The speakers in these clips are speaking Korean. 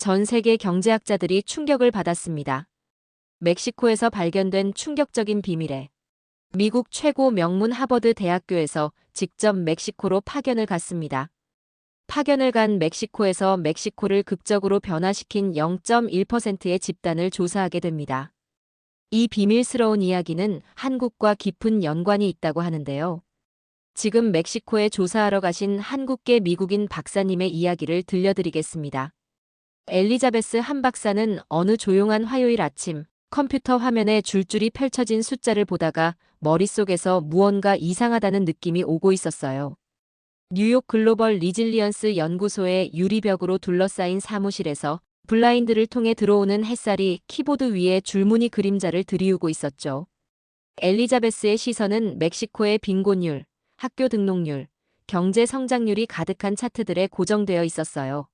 전 세계 경제학자들이 충격을 받았습니다. 멕시코에서 발견된 충격적인 비밀에 미국 최고 명문 하버드 대학교에서 직접 멕시코로 파견을 갔습니다. 파견을 간 멕시코에서 멕시코를 극적으로 변화시킨 0.1%의 집단을 조사하게 됩니다. 이 비밀스러운 이야기는 한국과 깊은 연관이 있다고 하는데요. 지금 멕시코에 조사하러 가신 한국계 미국인 박사님의 이야기를 들려드리겠습니다. 엘리자베스 한 박사는 어느 조용한 화요일 아침 컴퓨터 화면에 줄줄이 펼쳐진 숫자를 보다가 머릿속에서 무언가 이상하다는 느낌이 오고 있었어요. 뉴욕 글로벌 리질리언스 연구소의 유리벽으로 둘러싸인 사무실에서 블라인드를 통해 들어오는 햇살이 키보드 위에 줄무늬 그림자를 들이우고 있었죠. 엘리자베스의 시선은 멕시코의 빈곤율, 학교 등록률, 경제 성장률이 가득한 차트들에 고정되어 있었어요.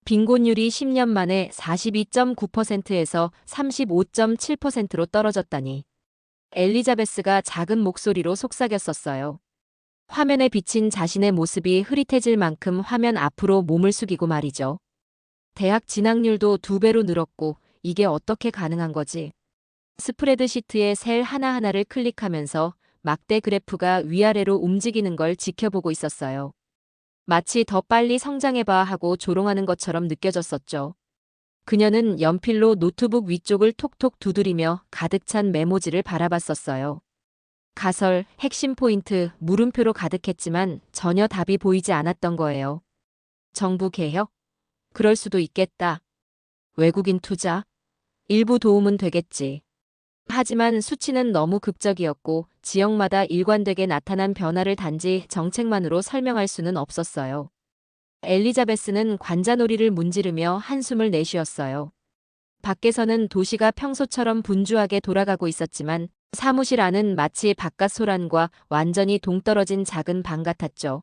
빈곤율이 10년 만에 42.9%에서 35.7%로 떨어졌다니. 엘리자베스가 작은 목소리로 속삭였었어요. 화면에 비친 자신의 모습이 흐릿해질 만큼 화면 앞으로 몸을 숙이고 말이죠. 대학 진학률도 2배로 늘었고 이게 어떻게 가능한 거지? 스프레드시트의 셀 하나하나를 클릭하면서 막대 그래프가 위아래로 움직이는 걸 지켜보고 있었어요. 마치 더 빨리 성장해봐 하고 조롱하는 것처럼 느껴졌었죠. 그녀는 연필로 노트북 위쪽을 톡톡 두드리며 가득 찬 메모지를 바라봤었어요. 가설, 핵심 포인트, 물음표로 가득했지만 전혀 답이 보이지 않았던 거예요. 정부 개혁? 그럴 수도 있겠다. 외국인 투자? 일부 도움은 되겠지. 하지만 수치는 너무 극적이었고 지역마다 일관되게 나타난 변화를 단지 정책만으로 설명할 수는 없었어요. 엘리자베스는 관자놀이를 문지르며 한숨을 내쉬었어요. 밖에서는 도시가 평소처럼 분주하게 돌아가고 있었지만 사무실 안은 마치 바깥 소란과 완전히 동떨어진 작은 방 같았죠.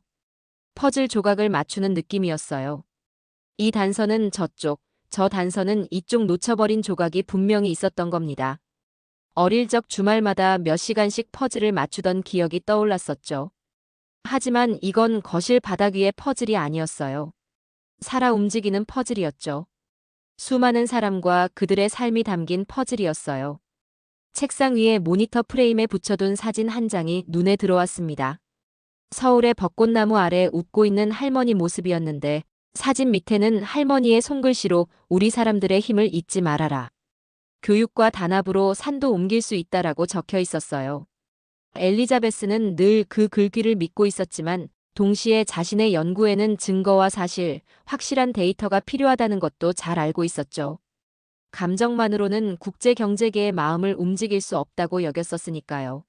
퍼즐 조각을 맞추는 느낌이었어요. 이 단서는 저쪽, 저 단서는 이쪽 놓쳐버린 조각이 분명히 있었던 겁니다. 어릴 적 주말마다 몇 시간씩 퍼즐을 맞추던 기억이 떠올랐었죠. 하지만 이건 거실 바닥 위의 퍼즐이 아니었어요. 살아 움직이는 퍼즐이었죠. 수많은 사람과 그들의 삶이 담긴 퍼즐이었어요. 책상 위에 모니터 프레임에 붙여둔 사진 한 장이 눈에 들어왔습니다. 서울의 벚꽃나무 아래 웃고 있는 할머니 모습이었는데 사진 밑에는 할머니의 손글씨로 우리 사람들의 힘을 잊지 말아라. 교육과 단합으로 산도 옮길 수 있다라고 적혀 있었어요. 엘리자베스는 늘 그 글귀를 믿고 있었지만 동시에 자신의 연구에는 증거와 사실, 확실한 데이터가 필요하다는 것도 잘 알고 있었죠. 감정만으로는 국제 경제계의 마음을 움직일 수 없다고 여겼었으니까요.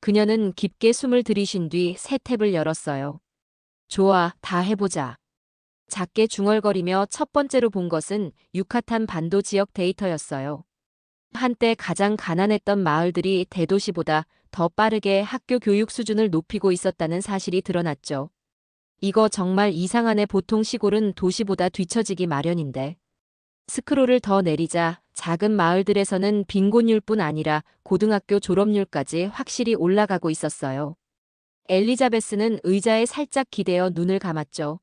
그녀는 깊게 숨을 들이쉰 뒤 새 탭을 열었어요. 좋아, 다 해보자. 작게 중얼거리며 첫 번째로 본 것은 유카탄 반도 지역 데이터였어요. 한때 가장 가난했던 마을들이 대도시보다 더 빠르게 학교 교육 수준을 높이고 있었다는 사실이 드러났죠. 이거 정말 이상하네. 보통 시골은 도시보다 뒤처지기 마련인데. 스크롤을 더 내리자 작은 마을들에서는 빈곤율뿐 아니라 고등학교 졸업률까지 확실히 올라가고 있었어요. 엘리자베스는 의자에 살짝 기대어 눈을 감았죠.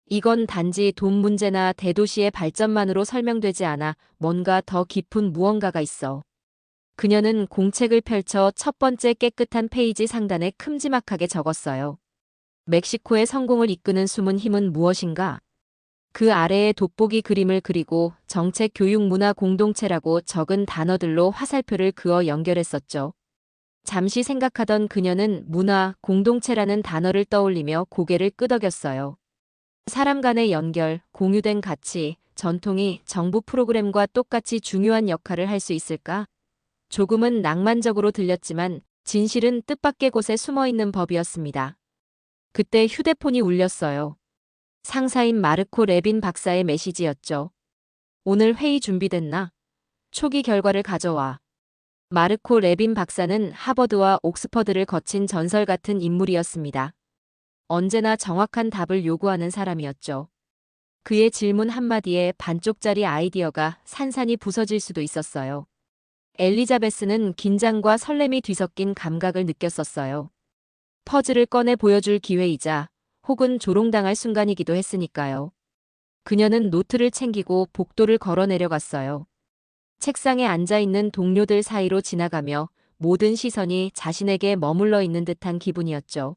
이건 단지 돈 문제나 대도시의 발전만으로 설명되지 않아 뭔가 더 깊은 무언가가 있어. 그녀는 공책을 펼쳐 첫 번째 깨끗한 페이지 상단에 큼지막하게 적었어요. 멕시코의 성공을 이끄는 숨은 힘은 무엇인가? 그 아래에 돋보기 그림을 그리고 정책 교육 문화 공동체라고 적은 단어들로 화살표를 그어 연결했었죠. 잠시 생각하던 그녀는 문화 공동체라는 단어를 떠올리며 고개를 끄덕였어요. 사람 간의 연결, 공유된 가치, 전통이 정부 프로그램과 똑같이 중요한 역할을 할 수 있을까? 조금은 낭만적으로 들렸지만 진실은 뜻밖의 곳에 숨어있는 법이었습니다. 그때 휴대폰이 울렸어요. 상사인 마르코 레빈 박사의 메시지였죠. 오늘 회의 준비됐나? 초기 결과를 가져와. 마르코 레빈 박사는 하버드와 옥스퍼드를 거친 전설 같은 인물이었습니다. 언제나 정확한 답을 요구하는 사람이었죠. 그의 질문 한마디에 반쪽짜리 아이디어가 산산이 부서질 수도 있었어요. 엘리자베스는 긴장과 설렘이 뒤섞인 감각을 느꼈었어요. 퍼즐을 꺼내 보여줄 기회이자 혹은 조롱당할 순간이기도 했으니까요. 그녀는 노트를 챙기고 복도를 걸어 내려갔어요. 책상에 앉아있는 동료들 사이로 지나가며 모든 시선이 자신에게 머물러 있는 듯한 기분이었죠.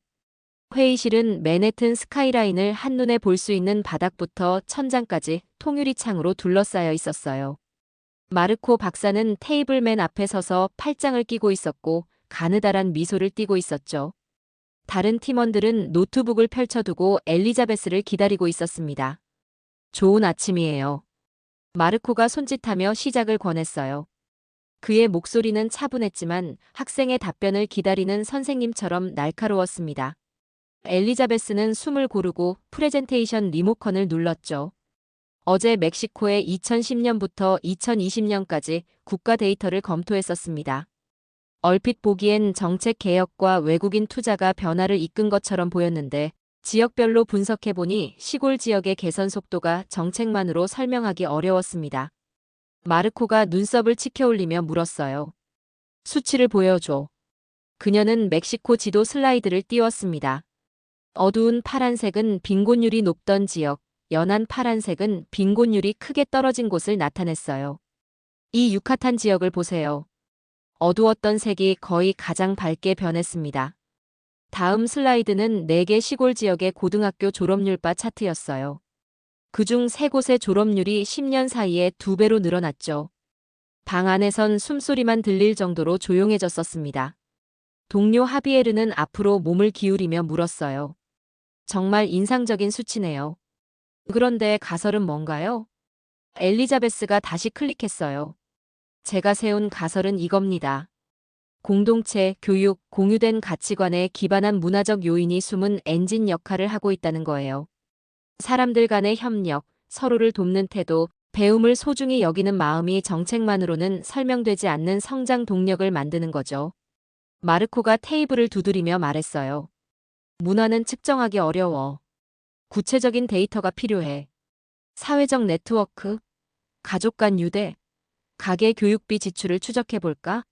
회의실은 맨해튼 스카이라인을 한눈에 볼 수 있는 바닥부터 천장까지 통유리 창으로 둘러싸여 있었어요. 마르코 박사는 테이블 맨 앞에 서서 팔짱을 끼고 있었고 가느다란 미소를 띠고 있었죠. 다른 팀원들은 노트북을 펼쳐두고 엘리자베스를 기다리고 있었습니다. 좋은 아침이에요. 마르코가 손짓하며 시작을 권했어요. 그의 목소리는 차분했지만 학생의 답변을 기다리는 선생님처럼 날카로웠습니다. 엘리자베스는 숨을 고르고 프레젠테이션 리모컨을 눌렀죠. 어제 멕시코에 2010년부터 2020년까지 국가 데이터를 검토했었습니다. 얼핏 보기엔 정책 개혁과 외국인 투자가 변화를 이끈 것처럼 보였는데 지역별로 분석해보니 시골 지역의 개선 속도가 정책만으로 설명하기 어려웠습니다. 마르코가 눈썹을 치켜올리며 물었어요. 수치를 보여줘. 그녀는 멕시코 지도 슬라이드를 띄웠습니다. 어두운 파란색은 빈곤율이 높던 지역, 연한 파란색은 빈곤율이 크게 떨어진 곳을 나타냈어요. 이 유카탄 지역을 보세요. 어두웠던 색이 거의 가장 밝게 변했습니다. 다음 슬라이드는 4개 시골 지역의 고등학교 졸업률 바 차트였어요. 그중 3곳의 졸업률이 10년 사이에 2배로 늘어났죠. 방 안에선 숨소리만 들릴 정도로 조용해졌었습니다. 동료 하비에르는 앞으로 몸을 기울이며 물었어요. 정말 인상적인 수치네요. 그런데 가설은 뭔가요? 엘리자베스가 다시 클릭했어요. 제가 세운 가설은 이겁니다. 공동체, 교육, 공유된 가치관에 기반한 문화적 요인이 숨은 엔진 역할을 하고 있다는 거예요. 사람들 간의 협력, 서로를 돕는 태도, 배움을 소중히 여기는 마음이 정책만으로는 설명되지 않는 성장 동력을 만드는 거죠. 마르코가 테이블을 두드리며 말했어요. 문화는 측정하기 어려워. 구체적인 데이터가 필요해. 사회적 네트워크, 가족 간 유대, 가계 교육비 지출을 추적해볼까?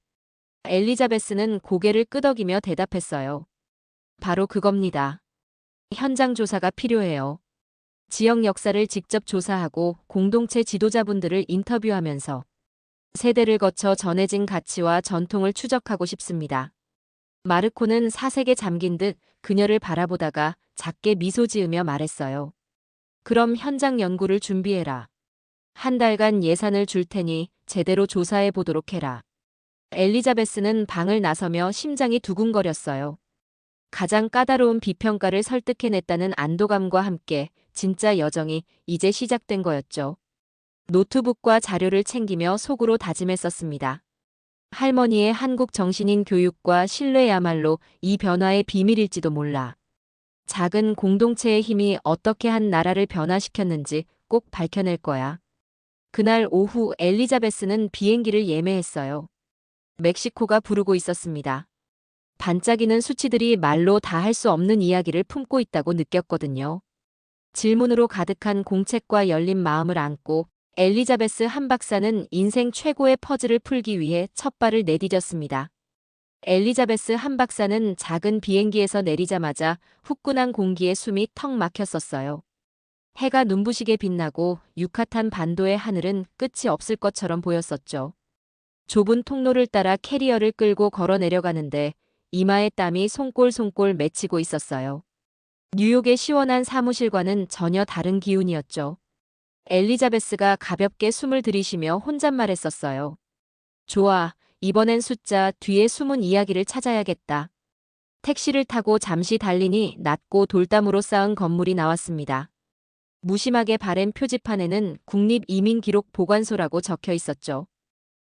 엘리자베스는 고개를 끄덕이며 대답했어요. 바로 그겁니다. 현장 조사가 필요해요. 지역 역사를 직접 조사하고 공동체 지도자분들을 인터뷰하면서 세대를 거쳐 전해진 가치와 전통을 추적하고 싶습니다. 마르코는 사색에 잠긴 듯 그녀를 바라보다가 작게 미소 지으며 말했어요. 그럼 현장 연구를 준비해라. 한 달간 예산을 줄 테니 제대로 조사해 보도록 해라. 엘리자베스는 방을 나서며 심장이 두근거렸어요. 가장 까다로운 비평가를 설득해냈다는 안도감과 함께 진짜 여정이 이제 시작된 거였죠. 노트북과 자료를 챙기며 속으로 다짐했었습니다. 할머니의 한국 정신인 교육과 신뢰야말로 이 변화의 비밀일지도 몰라. 작은 공동체의 힘이 어떻게 한 나라를 변화시켰는지 꼭 밝혀낼 거야. 그날 오후 엘리자베스는 비행기를 예매했어요. 멕시코가 부르고 있었습니다. 반짝이는 수치들이 말로 다 할 수 없는 이야기를 품고 있다고 느꼈거든요. 질문으로 가득한 공책과 열린 마음을 안고 엘리자베스 한 박사는 인생 최고의 퍼즐을 풀기 위해 첫 발을 내디뎠습니다. 엘리자베스 한 박사는 작은 비행기에서 내리자마자 후끈한 공기에 숨이 턱 막혔었어요. 해가 눈부시게 빛나고 유카탄 반도의 하늘은 끝이 없을 것처럼 보였었죠. 좁은 통로를 따라 캐리어를 끌고 걸어 내려가는데 이마에 땀이 송골송골 맺히고 있었어요. 뉴욕의 시원한 사무실과는 전혀 다른 기운이었죠. 엘리자베스가 가볍게 숨을 들이쉬며 혼잣말했었어요. 좋아, 이번엔 숫자 뒤에 숨은 이야기를 찾아야겠다. 택시를 타고 잠시 달리니 낮고 돌담으로 쌓은 건물이 나왔습니다. 무심하게 바랜 표지판에는 국립이민기록보관소라고 적혀 있었죠.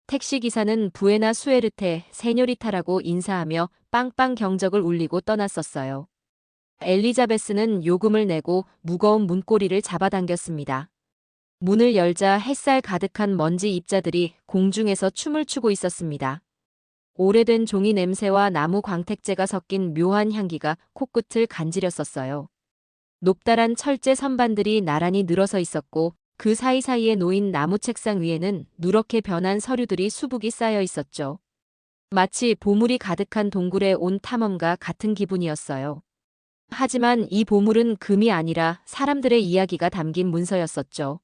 택시기사는 부에나 수에르테, 세뇨리타라고 인사하며 빵빵 경적을 울리고 떠났었어요. 엘리자베스는 요금을 내고 무거운 문고리를 잡아당겼습니다. 문을 열자 햇살 가득한 먼지 입자들이 공중에서 춤을 추고 있었습니다. 오래된 종이 냄새와 나무 광택제가 섞인 묘한 향기가 코끝을 간지렸었어요. 높다란 철제 선반들이 나란히 늘어서 있었고 그 사이사이에 놓인 나무 책상 위에는 누렇게 변한 서류들이 수북이 쌓여 있었죠. 마치 보물이 가득한 동굴에 온 탐험가 같은 기분이었어요. 하지만 이 보물은 금이 아니라 사람들의 이야기가 담긴 문서였었죠.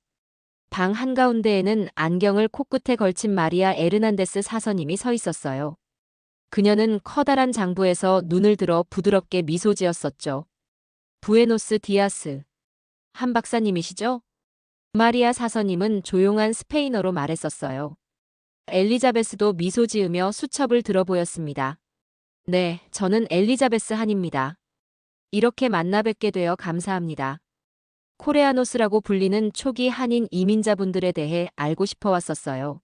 방 한가운데에는 안경을 코끝에 걸친 마리아 에르난데스 사서님이 서 있었어요. 그녀는 커다란 장부에서 눈을 들어 부드럽게 미소 지었었죠. 부에노스 디아스. 한 박사님이시죠? 마리아 사서님은 조용한 스페인어로 말했었어요. 엘리자베스도 미소 지으며 수첩을 들어 보였습니다. 네, 저는 엘리자베스 한입니다. 이렇게 만나 뵙게 되어 감사합니다. 코레아노스라고 불리는 초기 한인 이민자분들에 대해 알고 싶어 왔었어요.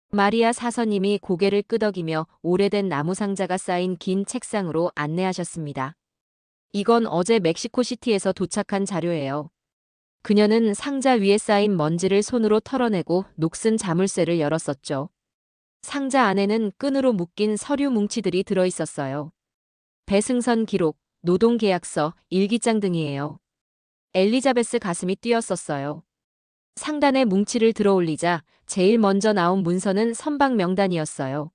마리아 사서님이 고개를 끄덕이며 오래된 나무 상자가 쌓인 긴 책상으로 안내하셨습니다. 이건 어제 멕시코시티에서 도착한 자료예요. 그녀는 상자 위에 쌓인 먼지를 손으로 털어내고 녹슨 자물쇠를 열었었죠. 상자 안에는 끈으로 묶인 서류 뭉치들이 들어 있었어요. 배승선 기록, 노동계약서, 일기장 등이에요. 엘리자베스 가슴이 뛰었었어요. 상단에 뭉치를 들어 올리자 제일 먼저 나온 문서는 선박 명단이었어요.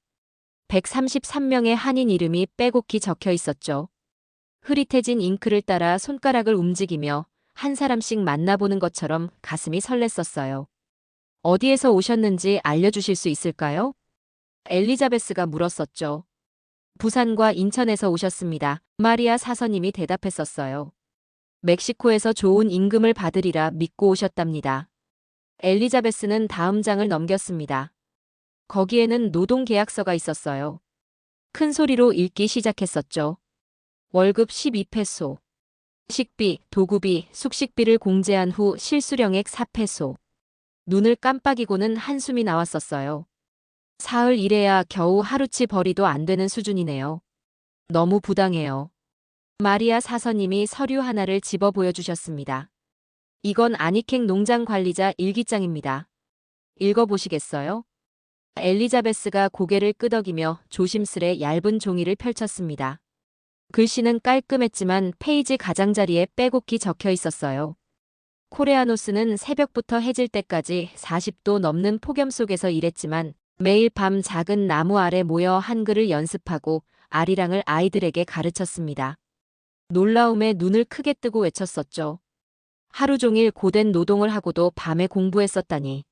133명의 한인 이름이 빼곡히 적혀 있었죠. 흐릿해진 잉크를 따라 손가락을 움직이며 한 사람씩 만나보는 것처럼 가슴이 설렜었어요. 어디에서 오셨는지 알려주실 수 있을까요? 엘리자베스가 물었었죠. 부산과 인천에서 오셨습니다. 마리아 사서님이 대답했었어요. 멕시코에서 좋은 임금을 받으리라 믿고 오셨답니다. 엘리자베스는 다음 장을 넘겼습니다. 거기에는 노동계약서가 있었어요. 큰 소리로 읽기 시작했었죠. 월급 12페소. 식비, 도구비, 숙식비를 공제한 후 실수령액 4페소. 눈을 깜빡이고는 한숨이 나왔었어요. 사흘 일해야 겨우 하루치 벌이도 안 되는 수준이네요. 너무 부당해요. 마리아 사서님이 서류 하나를 집어 보여주셨습니다. 이건 아니캥 농장 관리자 일기장입니다. 읽어보시겠어요? 엘리자베스가 고개를 끄덕이며 조심스레 얇은 종이를 펼쳤습니다. 글씨는 깔끔했지만 페이지 가장자리에 빼곡히 적혀 있었어요. 코레아노스는 새벽부터 해질 때까지 40도 넘는 폭염 속에서 일했지만 매일 밤 작은 나무 아래 모여 한글을 연습하고 아리랑을 아이들에게 가르쳤습니다. 놀라움에 눈을 크게 뜨고 외쳤었죠. 하루 종일 고된 노동을 하고도 밤에 공부했었다니.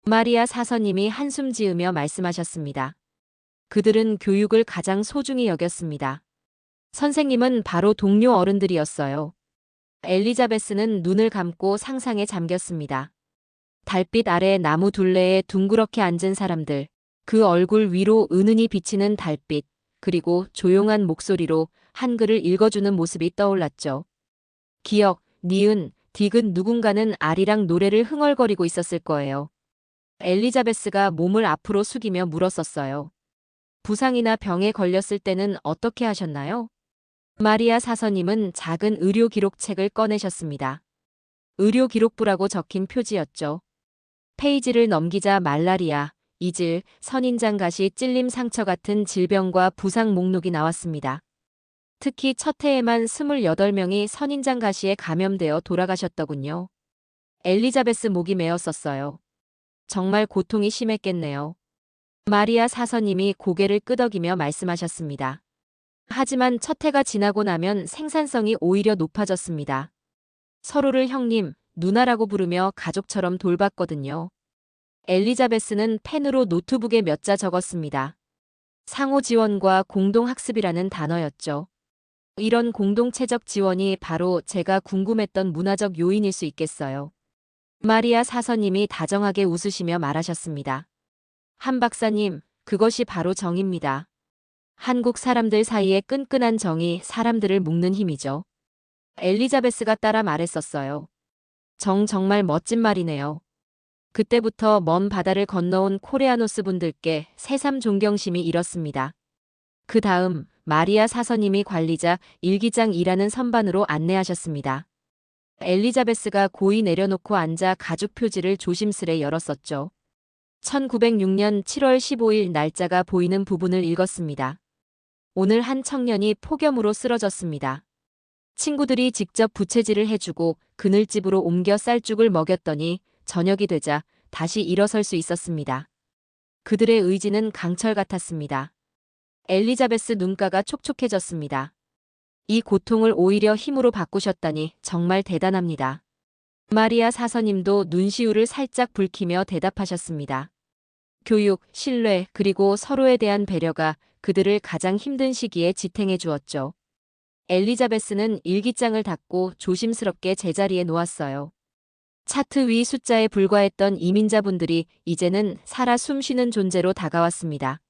마리아 사서님이 한숨 지으며 말씀하셨습니다. 그들은 교육을 가장 소중히 여겼습니다. 선생님은 바로 동료 어른들이었어요. 엘리자베스는 눈을 감고 상상에 잠겼습니다. 달빛 아래 나무 둘레에 둥그렇게 앉은 사람들, 그 얼굴 위로 은은히 비치는 달빛, 그리고 조용한 목소리로 한글을 읽어주는 모습이 떠올랐죠. 기억, 니은, 디귿 누군가는 아리랑 노래를 흥얼거리고 있었을 거예요. 엘리자베스가 몸을 앞으로 숙이며 물었었어요. 부상이나 병에 걸렸을 때는 어떻게 하셨나요? 마리아 사서님은 작은 의료 기록책을 꺼내셨습니다. 의료 기록부라고 적힌 표지였죠. 페이지를 넘기자 말라리아, 이질, 선인장 가시 찔림 상처 같은 질병과 부상 목록이 나왔습니다. 특히 첫 해에만 28명이 선인장 가시에 감염되어 돌아가셨더군요. 엘리자베스 목이 메었었어요. 정말 고통이 심했겠네요. 마리아 사서님이 고개를 끄덕이며 말씀하셨습니다. 하지만 첫 해가 지나고 나면 생산성이 오히려 높아졌습니다. 서로를 형님, 누나라고 부르며 가족처럼 돌봤거든요. 엘리자베스는 펜으로 노트북에 몇 자 적었습니다. 상호 지원과 공동학습이라는 단어였죠. 이런 공동체적 지원이 바로 제가 궁금했던 문화적 요인일 수 있겠어요. 마리아 사서님이 다정하게 웃으시며 말하셨습니다. 한 박사님, 그것이 바로 정입니다. 한국 사람들 사이의 끈끈한 정이 사람들을 묶는 힘이죠. 엘리자베스가 따라 말했었어요. 정말 멋진 말이네요. 그때부터 먼 바다를 건너온 코레아노스 분들께 새삼 존경심이 일었습니다. 그 다음 마리아 사서님이 관리자 일기장이라는 선반으로 안내하셨습니다. 엘리자베스가 고이 내려놓고 앉아 가죽 표지를 조심스레 열었었죠. 1906년 7월 15일 날짜가 보이는 부분을 읽었습니다. 오늘 한 청년이 폭염으로 쓰러졌습니다. 친구들이 직접 부채질을 해주고 그늘집으로 옮겨 쌀죽을 먹였더니 저녁이 되자 다시 일어설 수 있었습니다. 그들의 의지는 강철 같았습니다. 엘리자베스 눈가가 촉촉해졌습니다. 이 고통을 오히려 힘으로 바꾸셨다니 정말 대단합니다. 마리아 사서님도 눈시울을 살짝 붉히며 대답하셨습니다. 교육, 신뢰, 그리고 서로에 대한 배려가 그들을 가장 힘든 시기에 지탱해 주었죠. 엘리자베스는 일기장을 닫고 조심스럽게 제자리에 놓았어요. 차트 위 숫자에 불과했던 이민자분들이 이제는 살아 숨쉬는 존재로 다가왔습니다.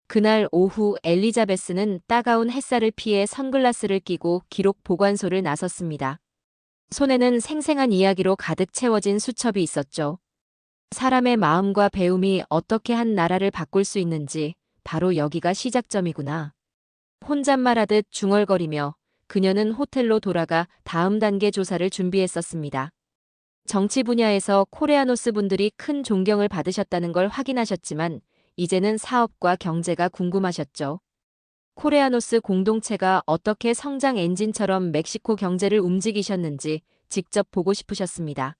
그날 오후 엘리자베스는 따가운 햇살을 피해 선글라스를 끼고 기록 보관소를 나섰습니다. 손에는 생생한 이야기로 가득 채워진 수첩이 있었죠. 사람의 마음과 배움이 어떻게 한 나라를 바꿀 수 있는지 바로 여기가 시작점이구나. 혼잣말하듯 중얼거리며 그녀는 호텔로 돌아가 다음 단계 조사를 준비했었습니다. 정치 분야에서 코레아노스 분들이 큰 존경을 받으셨다는 걸 확인하셨지만 이제는 사업과 경제가 궁금하셨죠. 코레아노스 공동체가 어떻게 성장 엔진처럼 멕시코 경제를 움직이셨는지 직접 보고 싶으셨습니다.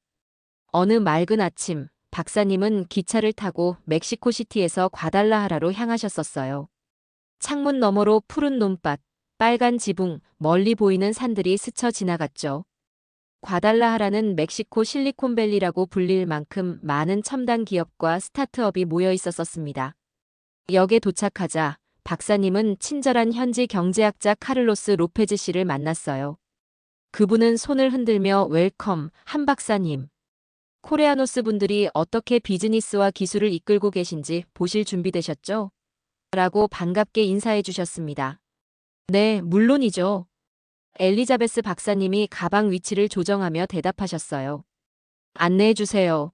어느 맑은 아침, 박사님은 기차를 타고 멕시코시티에서 과달라하라로 향하셨었어요. 창문 너머로 푸른 논밭, 빨간 지붕, 멀리 보이는 산들이 스쳐 지나갔죠. 과달라하라는 멕시코 실리콘밸리라고 불릴 만큼 많은 첨단 기업과 스타트업이 모여 있었습니다. 역에 도착하자 박사님은 친절한 현지 경제학자 카를로스 로페즈 씨를 만났어요. 그분은 손을 흔들며 웰컴, 한 박사님. 코레아노스 분들이 어떻게 비즈니스와 기술을 이끌고 계신지 보실 준비되셨죠? 라고 반갑게 인사해 주셨습니다. 네, 물론이죠. 엘리자베스 박사님이 가방 위치를 조정하며 대답하셨어요. 안내해 주세요.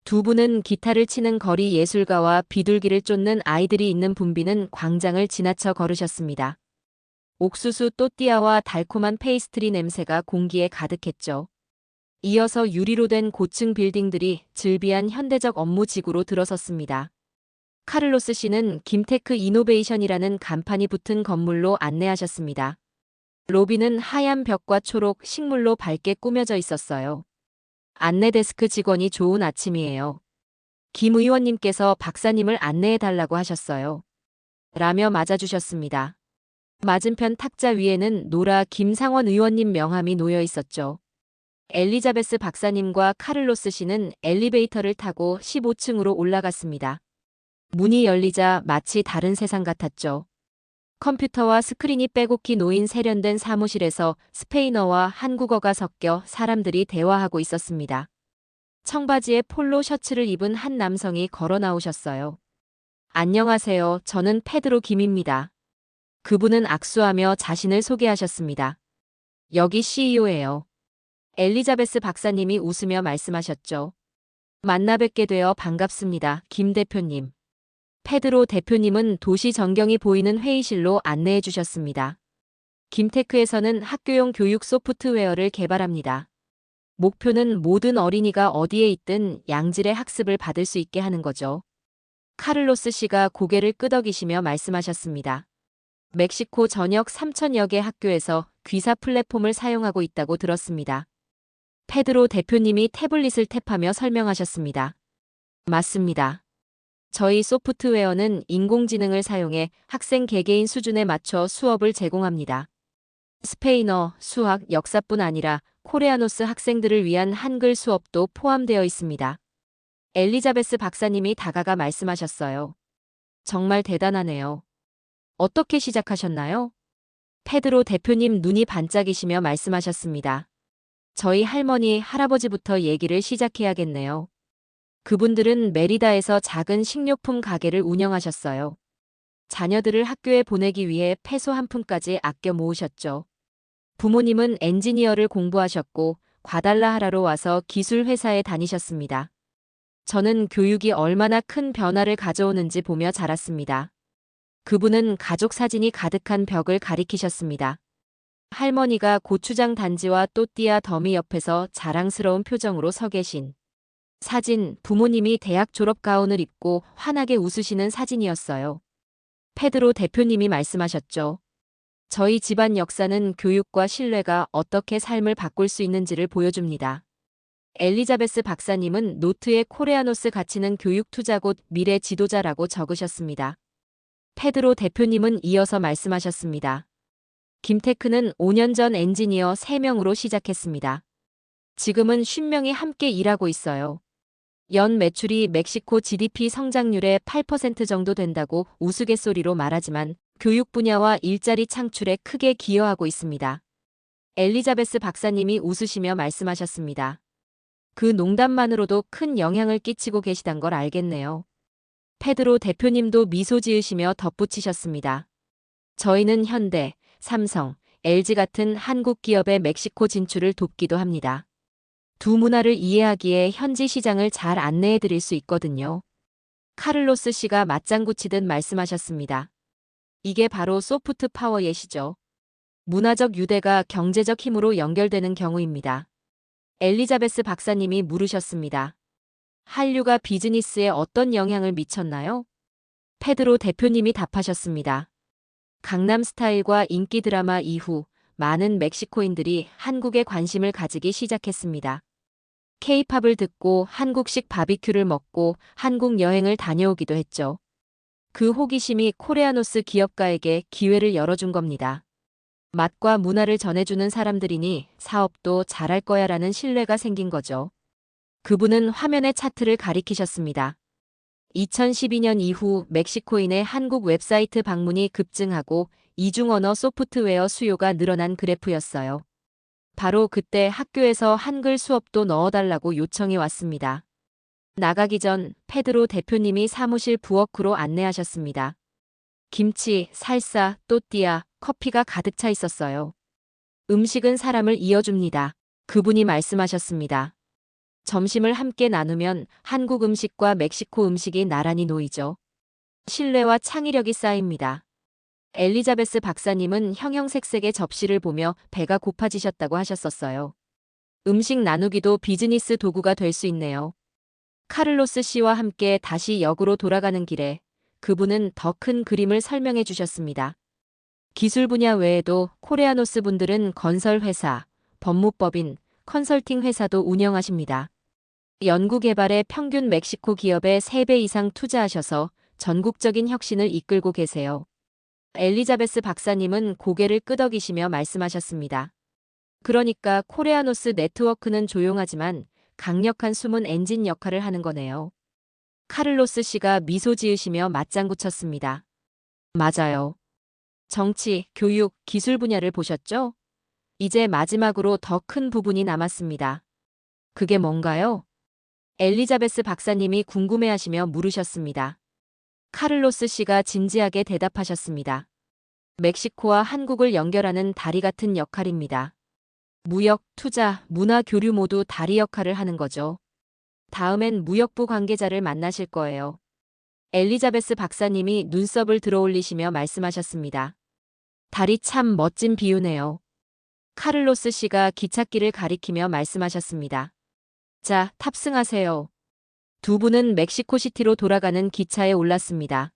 두 분은 기타를 치는 거리 예술가와 비둘기를 쫓는 아이들이 있는 붐비는 광장을 지나쳐 걸으셨습니다. 옥수수 또띠아와 달콤한 페이스트리 냄새가 공기에 가득했죠. 이어서 유리로 된 고층 빌딩들이 즐비한 현대적 업무지구로 들어섰습니다. 카를로스 씨는 김테크 이노베이션이라는 간판이 붙은 건물로 안내하셨습니다. 로비는 하얀 벽과 초록 식물로 밝게 꾸며져 있었어요. 안내 데스크 직원이 좋은 아침이에요. 김 의원님께서 박사님을 안내해달라고 하셨어요. 라며 맞아주셨습니다. 맞은편 탁자 위에는 노라 김상원 의원님 명함이 놓여 있었죠. 엘리자베스 박사님과 카를로스 씨는 엘리베이터를 타고 15층으로 올라갔습니다. 문이 열리자 마치 다른 세상 같았죠. 컴퓨터와 스크린이 빼곡히 놓인 세련된 사무실에서 스페인어와 한국어가 섞여 사람들이 대화하고 있었습니다. 청바지에 폴로 셔츠를 입은 한 남성이 걸어 나오셨어요. 안녕하세요. 저는 페드로 김입니다. 그분은 악수하며 자신을 소개하셨습니다. 여기 CEO예요. 엘리자베스 박사님이 웃으며 말씀하셨죠. 만나 뵙게 되어 반갑습니다. 김 대표님. 페드로 대표님은 도시 전경이 보이는 회의실로 안내해 주셨습니다. 김테크에서는 학교용 교육 소프트웨어를 개발합니다. 목표는 모든 어린이가 어디에 있든 양질의 학습을 받을 수 있게 하는 거죠. 카를로스 씨가 고개를 끄덕이시며 말씀하셨습니다. 멕시코 전역 3,000여 개 학교에서 귀사 플랫폼을 사용하고 있다고 들었습니다. 페드로 대표님이 태블릿을 탭하며 설명하셨습니다. 맞습니다. 저희 소프트웨어는 인공지능을 사용해 학생 개개인 수준에 맞춰 수업을 제공합니다. 스페인어, 수학, 역사뿐 아니라 코레아노스 학생들을 위한 한글 수업도 포함되어 있습니다. 엘리자베스 박사님이 다가가 말씀하셨어요. 정말 대단하네요. 어떻게 시작하셨나요? 페드로 대표님 눈이 반짝이시며 말씀하셨습니다. 저희 할머니, 할아버지부터 얘기를 시작해야겠네요. 그분들은 메리다에서 작은 식료품 가게를 운영하셨어요. 자녀들을 학교에 보내기 위해 페소 한 푼까지 아껴 모으셨죠. 부모님은 엔지니어를 공부하셨고 과달라하라로 와서 기술 회사에 다니셨습니다. 저는 교육이 얼마나 큰 변화를 가져오는지 보며 자랐습니다. 그분은 가족 사진이 가득한 벽을 가리키셨습니다. 할머니가 고추장 단지와 또띠아 더미 옆에서 자랑스러운 표정으로 서 계신 사진, 부모님이 대학 졸업 가운을 입고 환하게 웃으시는 사진이었어요. 페드로 대표님이 말씀하셨죠. 저희 집안 역사는 교육과 신뢰가 어떻게 삶을 바꿀 수 있는지를 보여줍니다. 엘리자베스 박사님은 노트에 코레아노스 가치는 교육 투자 곧 미래 지도자라고 적으셨습니다. 페드로 대표님은 이어서 말씀하셨습니다. 김테크는 5년 전 엔지니어 3명으로 시작했습니다. 지금은 50명이 함께 일하고 있어요. 연 매출이 멕시코 GDP 성장률의 8% 정도 된다고 우스갯소리로 말하지만 교육 분야와 일자리 창출에 크게 기여하고 있습니다. 엘리자베스 박사님이 웃으시며 말씀하셨습니다. 그 농담만으로도 큰 영향을 끼치고 계시단 걸 알겠네요. 페드로 대표님도 미소 지으시며 덧붙이셨습니다. 저희는 현대, 삼성, LG 같은 한국 기업의 멕시코 진출을 돕기도 합니다. 두 문화를 이해하기에 현지 시장을 잘 안내해 드릴 수 있거든요. 카를로스 씨가 맞장구 치듯 말씀하셨습니다. 이게 바로 소프트 파워 예시죠. 문화적 유대가 경제적 힘으로 연결되는 경우입니다. 엘리자베스 박사님이 물으셨습니다. 한류가 비즈니스에 어떤 영향을 미쳤나요? 페드로 대표님이 답하셨습니다. 강남 스타일과 인기 드라마 이후 많은 멕시코인들이 한국에 관심을 가지기 시작했습니다. K-팝을 듣고 한국식 바비큐를 먹고 한국 여행을 다녀오기도 했죠. 그 호기심이 코레아노스 기업가에게 기회를 열어준 겁니다. 맛과 문화를 전해주는 사람들이니 사업도 잘할 거야라는 신뢰가 생긴 거죠. 그분은 화면의 차트를 가리키셨습니다. 2012년 이후 멕시코인의 한국 웹사이트 방문이 급증하고 이중언어 소프트웨어 수요가 늘어난 그래프였어요. 바로 그때 학교에서 한글 수업도 넣어달라고 요청이 왔습니다. 나가기 전 페드로 대표님이 사무실 부엌으로 안내하셨습니다. 김치, 살사, 또띠아, 커피가 가득 차 있었어요. 음식은 사람을 이어줍니다. 그분이 말씀하셨습니다. 점심을 함께 나누면 한국 음식과 멕시코 음식이 나란히 놓이죠. 신뢰와 창의력이 쌓입니다. 엘리자베스 박사님은 형형색색의 접시를 보며 배가 고파지셨다고 하셨었어요. 음식 나누기도 비즈니스 도구가 될 수 있네요. 카를로스 씨와 함께 다시 역으로 돌아가는 길에 그분은 더 큰 그림을 설명해 주셨습니다. 기술 분야 외에도 코레아노스 분들은 건설회사, 법무법인, 컨설팅 회사도 운영하십니다. 연구개발에 평균 멕시코 기업의 3배 이상 투자하셔서 전국적인 혁신을 이끌고 계세요. 엘리자베스 박사님은 고개를 끄덕이시며 말씀하셨습니다. 그러니까 코레아노스 네트워크는 조용하지만 강력한 숨은 엔진 역할을 하는 거네요. 카를로스 씨가 미소 지으시며 맞장구 쳤습니다. 맞아요. 정치, 교육, 기술 분야를 보셨죠? 이제 마지막으로 더 큰 부분이 남았습니다. 그게 뭔가요? 엘리자베스 박사님이 궁금해하시며 물으셨습니다. 카를로스 씨가 진지하게 대답하셨습니다. 멕시코와 한국을 연결하는 다리 같은 역할입니다. 무역, 투자, 문화 교류 모두 다리 역할을 하는 거죠. 다음엔 무역부 관계자를 만나실 거예요. 엘리자베스 박사님이 눈썹을 들어올리시며 말씀하셨습니다. 다리 참 멋진 비유네요. 카를로스 씨가 기찻길을 가리키며 말씀하셨습니다. 자, 탑승하세요. 두 분은 멕시코시티로 돌아가는 기차에 올랐습니다.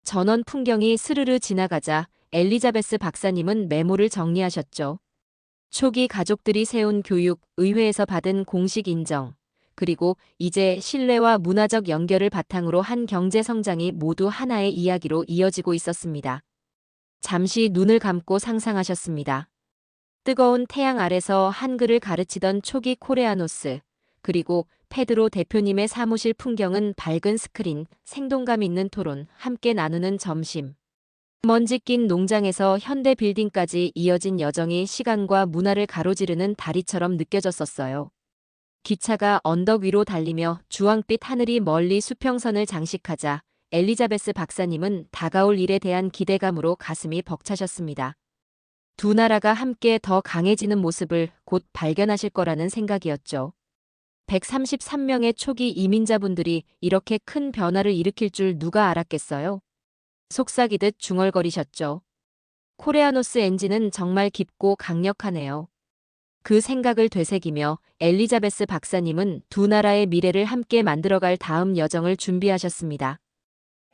전원 풍경이 스르르 지나가자 엘리자베스 박사님은 메모를 정리하셨죠. 초기 가족들이 세운 교육, 의회에서 받은 공식 인정, 그리고 이제 신뢰와 문화적 연결을 바탕으로 한 경제 성장이 모두 하나의 이야기로 이어지고 있었습니다. 잠시 눈을 감고 상상하셨습니다. 뜨거운 태양 아래서 한글을 가르치던 초기 코레아노스, 그리고 페드로 대표님의 사무실 풍경은 밝은 스크린, 생동감 있는 토론, 함께 나누는 점심. 먼지 낀 농장에서 현대 빌딩까지 이어진 여정이 시간과 문화를 가로지르는 다리처럼 느껴졌었어요. 기차가 언덕 위로 달리며 주황빛 하늘이 멀리 수평선을 장식하자 엘리자베스 박사님은 다가올 일에 대한 기대감으로 가슴이 벅차셨습니다. 두 나라가 함께 더 강해지는 모습을 곧 발견하실 거라는 생각이었죠. 133명의 초기 이민자분들이 이렇게 큰 변화를 일으킬 줄 누가 알았겠어요? 속삭이듯 중얼거리셨죠. 코레아노스 엔진은 정말 깊고 강력하네요. 그 생각을 되새기며 엘리자베스 박사님은 두 나라의 미래를 함께 만들어갈 다음 여정을 준비하셨습니다.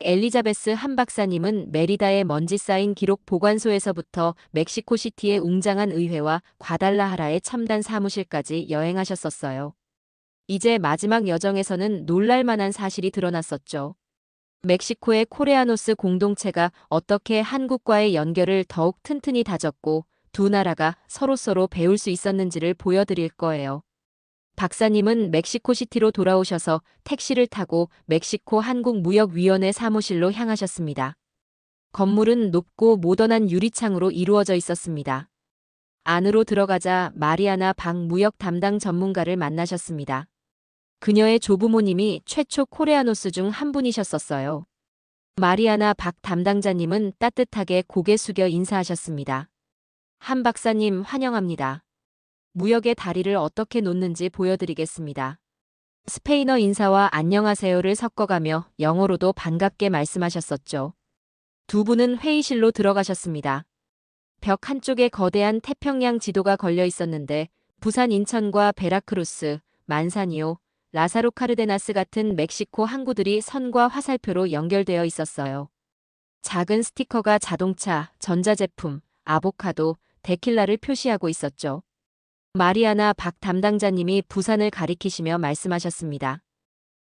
엘리자베스 한 박사님은 메리다의 먼지 쌓인 기록 보관소에서부터 멕시코시티의 웅장한 의회와 과달라하라의 첨단 사무실까지 여행하셨었어요. 이제 마지막 여정에서는 놀랄만한 사실이 드러났었죠. 멕시코의 코레아노스 공동체가 어떻게 한국과의 연결을 더욱 튼튼히 다졌고 두 나라가 서로서로 배울 수 있었는지를 보여드릴 거예요. 박사님은 멕시코시티로 돌아오셔서 택시를 타고 멕시코 한국무역위원회 사무실로 향하셨습니다. 건물은 높고 모던한 유리창으로 이루어져 있었습니다. 안으로 들어가자 마리아나 박 무역 담당 전문가를 만나셨습니다. 그녀의 조부모님이 최초 코레아노스 중 한 분이셨었어요. 마리아나 박 담당자님은 따뜻하게 고개 숙여 인사하셨습니다. 한 박사님 환영합니다. 무역의 다리를 어떻게 놓는지 보여드리겠습니다. 스페인어 인사와 안녕하세요를 섞어가며 영어로도 반갑게 말씀하셨었죠. 두 분은 회의실로 들어가셨습니다. 벽 한쪽에 거대한 태평양 지도가 걸려 있었는데 부산 인천과 베라크루스, 만사니오, 라사로 카르데나스 같은 멕시코 항구들이 선과 화살표로 연결되어 있었어요. 작은 스티커가 자동차, 전자제품, 아보카도, 데킬라를 표시하고 있었죠. 마리아나 박 담당자님이 부산을 가리키시며 말씀하셨습니다.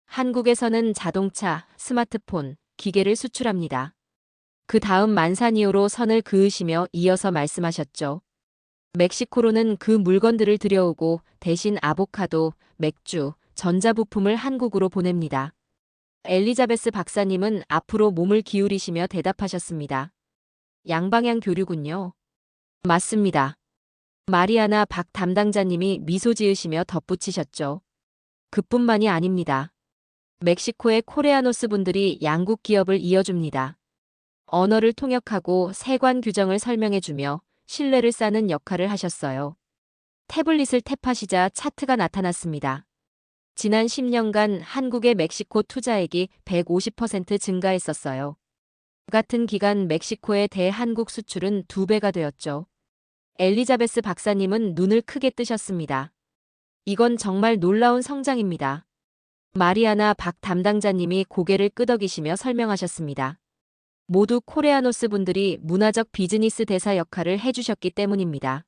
한국에서는 자동차, 스마트폰, 기계를 수출합니다. 그 다음 만사니오로 선을 그으시며 이어서 말씀하셨죠. 멕시코로는 그 물건들을 들여오고 대신 아보카도, 맥주, 전자부품을 한국으로 보냅니다. 엘리자베스 박사님은 앞으로 몸을 기울이시며 대답하셨습니다. 양방향 교류군요. 맞습니다. 마리아나 박 담당자님이 미소 지으시며 덧붙이셨죠. 그뿐만이 아닙니다. 멕시코의 코레아노스 분들이 양국 기업을 이어줍니다. 언어를 통역하고 세관 규정을 설명해주며 신뢰를 쌓는 역할을 하셨어요. 태블릿을 탭하시자 차트가 나타났습니다. 지난 10년간 한국의 멕시코 투자액이 150% 증가했었어요. 같은 기간 멕시코의 대한국 수출은 2배가 되었죠. 엘리자베스 박사님은 눈을 크게 뜨셨습니다. 이건 정말 놀라운 성장입니다. 마리아나 박 담당자님이 고개를 끄덕이시며 설명하셨습니다. 모두 코레아노스 분들이 문화적 비즈니스 대사 역할을 해주셨기 때문입니다.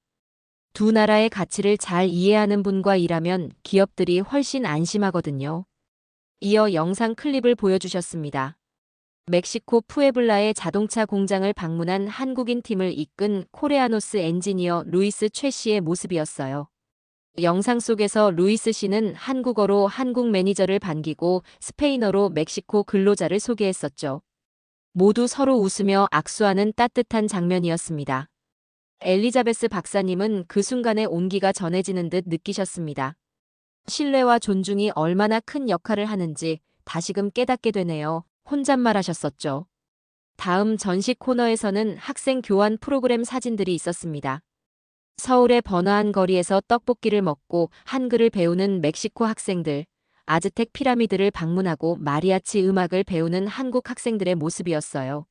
두 나라의 가치를 잘 이해하는 분과 일하면 기업들이 훨씬 안심하거든요. 이어 영상 클립을 보여주셨습니다. 멕시코 푸에블라의 자동차 공장을 방문한 한국인 팀을 이끈 코레아노스 엔지니어 루이스 최 씨의 모습이었어요. 영상 속에서 루이스 씨는 한국어로 한국 매니저를 반기고 스페인어로 멕시코 근로자를 소개했었죠. 모두 서로 웃으며 악수하는 따뜻한 장면이었습니다. 엘리자베스 박사님은 그 순간에 온기가 전해지는 듯 느끼셨습니다. 신뢰와 존중이 얼마나 큰 역할을 하는지 다시금 깨닫게 되네요. 혼잣말하셨었죠. 다음 전시 코너에서는 학생 교환 프로그램 사진들이 있었습니다. 서울의 번화한 거리에서 떡볶이를 먹고 한글을 배우는 멕시코 학생들, 아즈텍 피라미드를 방문하고 마리아치 음악을 배우는 한국 학생들의 모습이었어요.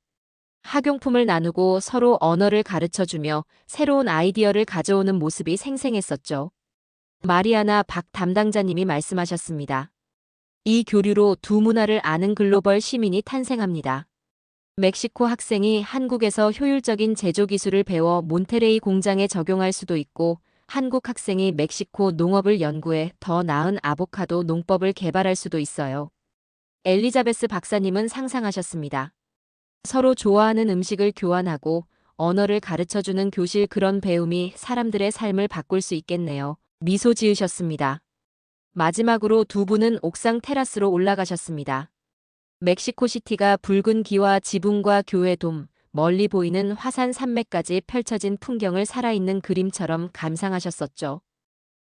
학용품을 나누고 서로 언어를 가르쳐주며 새로운 아이디어를 가져오는 모습이 생생했었죠. 마리아나 박 담당자님이 말씀하셨습니다. 이 교류로 두 문화를 아는 글로벌 시민이 탄생합니다. 멕시코 학생이 한국에서 효율적인 제조 기술을 배워 몬테레이 공장에 적용할 수도 있고 한국 학생이 멕시코 농업을 연구해 더 나은 아보카도 농법을 개발할 수도 있어요. 엘리자베스 박사님은 상상하셨습니다. 서로 좋아하는 음식을 교환하고 언어를 가르쳐주는 교실, 그런 배움이 사람들의 삶을 바꿀 수 있겠네요. 미소 지으셨습니다. 마지막으로 두 분은 옥상 테라스로 올라가셨습니다. 멕시코시티가 붉은 기와 지붕과 교회 돔, 멀리 보이는 화산 산맥까지 펼쳐진 풍경을 살아있는 그림처럼 감상하셨었죠.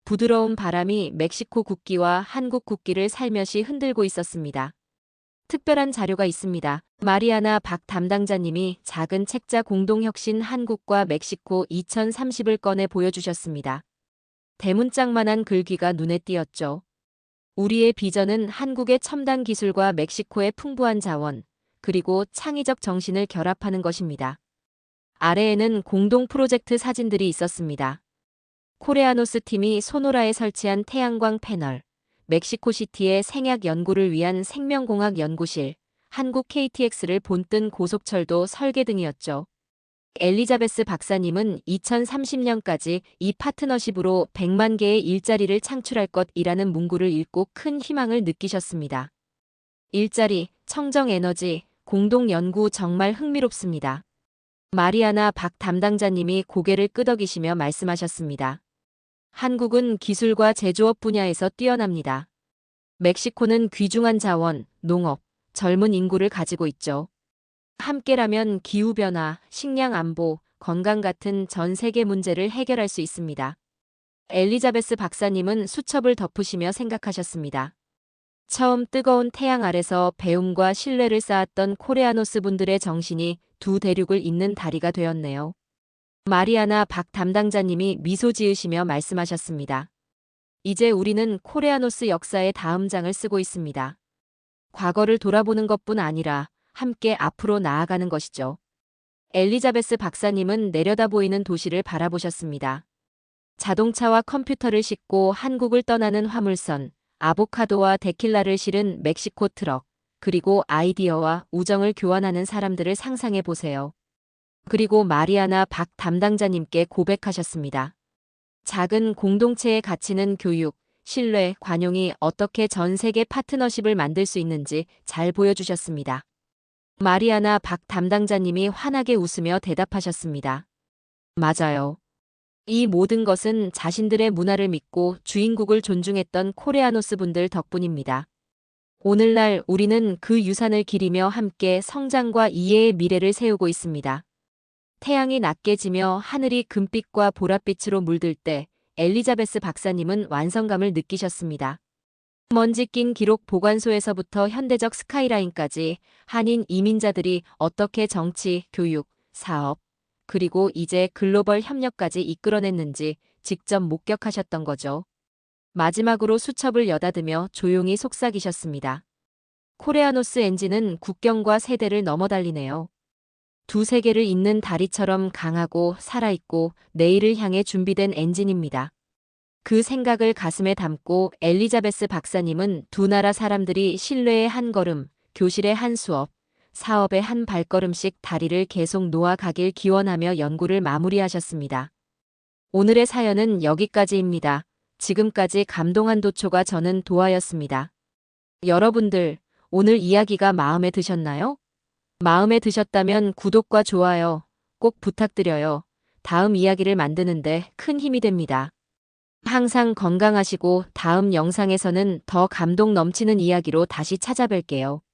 부드러운 바람이 멕시코 국기와 한국 국기를 살며시 흔들고 있었습니다. 특별한 자료가 있습니다. 마리아나 박 담당자님이 작은 책자 공동혁신 한국과 멕시코 2030을 꺼내 보여주셨습니다. 대문짝만한 글귀가 눈에 띄었죠. 우리의 비전은 한국의 첨단 기술과 멕시코의 풍부한 자원, 그리고 창의적 정신을 결합하는 것입니다. 아래에는 공동 프로젝트 사진들이 있었습니다. 코레아노스 팀이 소노라에 설치한 태양광 패널, 멕시코시티의 생약 연구를 위한 생명공학 연구실, 한국 KTX를 본뜬 고속철도 설계 등이었죠. 엘리자베스 박사님은 2030년까지 이 파트너십으로 100만 개의 일자리를 창출할 것이라는 문구를 읽고 큰 희망을 느끼셨습니다. 일자리, 청정 에너지, 공동 연구 정말 흥미롭습니다. 마리아나 박 담당자님이 고개를 끄덕이시며 말씀하셨습니다. 한국은 기술과 제조업 분야에서 뛰어납니다. 멕시코는 귀중한 자원, 농업, 젊은 인구를 가지고 있죠. 함께라면 기후변화, 식량 안보, 건강 같은 전 세계 문제를 해결할 수 있습니다. 엘리자베스 박사님은 수첩을 덮으시며 생각하셨습니다. 처음 뜨거운 태양 아래서 배움과 신뢰를 쌓았던 코레아노스 분들의 정신이 두 대륙을 잇는 다리가 되었네요. 마리아나 박 담당자님이 미소 지으시며 말씀하셨습니다. 이제 우리는 코레아노스 역사의 다음 장을 쓰고 있습니다. 과거를 돌아보는 것뿐 아니라 함께 앞으로 나아가는 것이죠. 엘리자베스 박사님은 내려다보이는 도시를 바라보셨습니다. 자동차와 컴퓨터를 싣고 한국을 떠나는 화물선, 아보카도와 데킬라를 실은 멕시코 트럭, 그리고 아이디어와 우정을 교환하는 사람들을 상상해 보세요. 그리고 마리아나 박 담당자님께 고백하셨습니다. 작은 공동체의 가치는 교육, 신뢰, 관용이 어떻게 전 세계 파트너십을 만들 수 있는지 잘 보여주셨습니다. 마리아나 박 담당자님이 환하게 웃으며 대답하셨습니다. 맞아요. 이 모든 것은 자신들의 문화를 믿고 주인국을 존중했던 코레아노스 분들 덕분입니다. 오늘날 우리는 그 유산을 기리며 함께 성장과 이해의 미래를 세우고 있습니다. 태양이 낮게 지며 하늘이 금빛과 보랏빛으로 물들 때 엘리자베스 박사님은 완성감을 느끼셨습니다. 먼지 낀 기록 보관소에서부터 현대적 스카이라인까지 한인 이민자들이 어떻게 정치, 교육, 사업, 그리고 이제 글로벌 협력까지 이끌어냈는지 직접 목격하셨던 거죠. 마지막으로 수첩을 여다드며 조용히 속삭이셨습니다. 코레아노스 엔진은 국경과 세대를 넘어 달리네요. 두 세계를 잇는 다리처럼 강하고 살아있고 내일을 향해 준비된 엔진입니다. 그 생각을 가슴에 담고 엘리자베스 박사님은 두 나라 사람들이 신뢰의 한 걸음, 교실의 한 수업, 사업의 한 발걸음씩 다리를 계속 놓아가길 기원하며 연구를 마무리하셨습니다. 오늘의 사연은 여기까지입니다. 지금까지 감동한 도초가 저는 도아였습니다. 여러분들, 오늘 이야기가 마음에 드셨나요? 마음에 드셨다면 구독과 좋아요 꼭 부탁드려요. 다음 이야기를 만드는데 큰 힘이 됩니다. 항상 건강하시고 다음 영상에서는 더 감동 넘치는 이야기로 다시 찾아뵐게요.